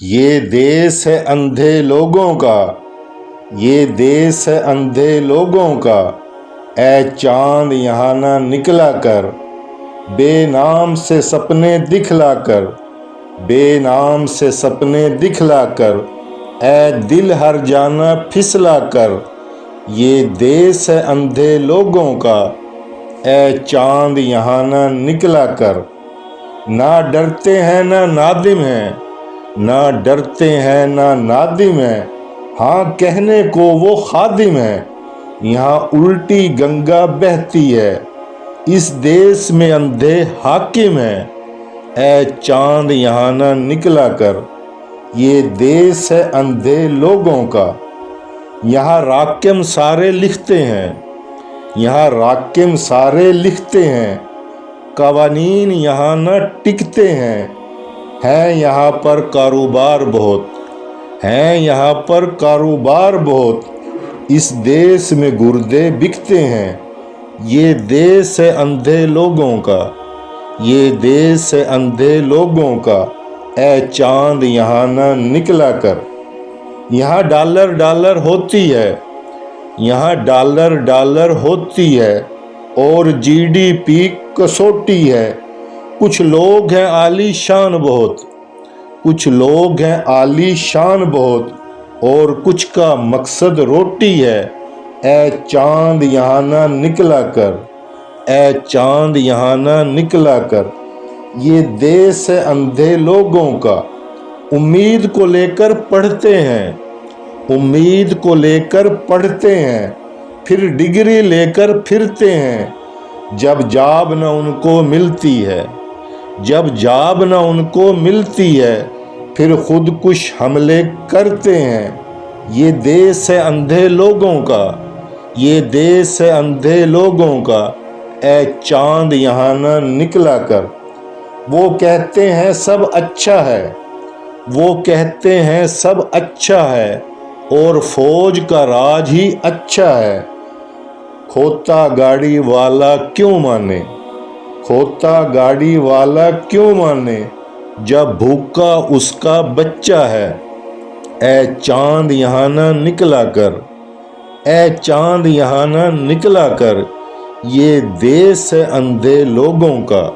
یہ دیس ہے اندھے لوگوں کا، یہ دیس ہے اندھے لوگوں کا، اے چاند یہاں نہ نکلا کر، بے نام سے سپنے دکھلا کر، بے نام سے سپنے دکھلا کر، اے دل ہر جانا پھسلا کر، یہ دیس ہے اندھے لوگوں کا، اے چاند یہاں نہ نکلا کر۔ نہ ڈرتے ہیں نہ نادم ہیں، نہ ڈرتے ہیں نہ نادم ہیں، ہاں کہنے کو وہ خادم ہے، یہاں الٹی گنگا بہتی ہے، اس دیس میں اندھے حاکم ہیں، اے چاند یہاں نہ نکلا کر، یہ دیس ہے اندھے لوگوں کا۔ یہاں راکم سارے لکھتے ہیں، یہاں راکم سارے لکھتے ہیں، قوانین یہاں نہ ٹکتے ہیں یہاں پر کاروبار بہت، ہیں یہاں پر کاروبار بہت، اس دیس میں گردے بکتے ہیں، یہ دیس ہے اندھے لوگوں کا، یہ دیس ہے اندھے لوگوں کا، اے چاند یہاں نہ نکلا کر۔ یہاں ڈالر ڈالر ہوتی ہے، یہاں ڈالر ڈالر ہوتی ہے، اور جی ڈی پی کسوٹی ہے، کچھ لوگ ہیں عالی شان بہت، کچھ لوگ ہیں عالی شان بہت، اور کچھ کا مقصد روٹی ہے، اے چاند یہاں نہ نکلا کر، اے چاند یہاں نہ نکلا کر، یہ دیس ہے اندھے لوگوں کا۔ امید کو لے کر پڑھتے ہیں، امید کو لے کر پڑھتے ہیں، پھر ڈگری لے کر پھرتے ہیں، جب جاب نہ ان کو ملتی ہے، جب جاب نہ ان کو ملتی ہے، پھر خود کش حملے کرتے ہیں، یہ دیس ہے اندھے لوگوں کا، یہ دیس ہے اندھے لوگوں کا، اے چاند یہاں نہ نکلا کر۔ وہ کہتے ہیں سب اچھا ہے، وہ کہتے ہیں سب اچھا ہے، اور فوج کا راج ہی اچھا ہے، کھوتا گاڑی والا کیوں مانے، کھوتا گاڑی والا کیوں مانے، جب بھوکا اس کا بچہ ہے، اے چاند یہاں نہ نکلا کر، اے چاند یہاں نہ نکلا کر، یہ دیس ہے اندھے لوگوں کا۔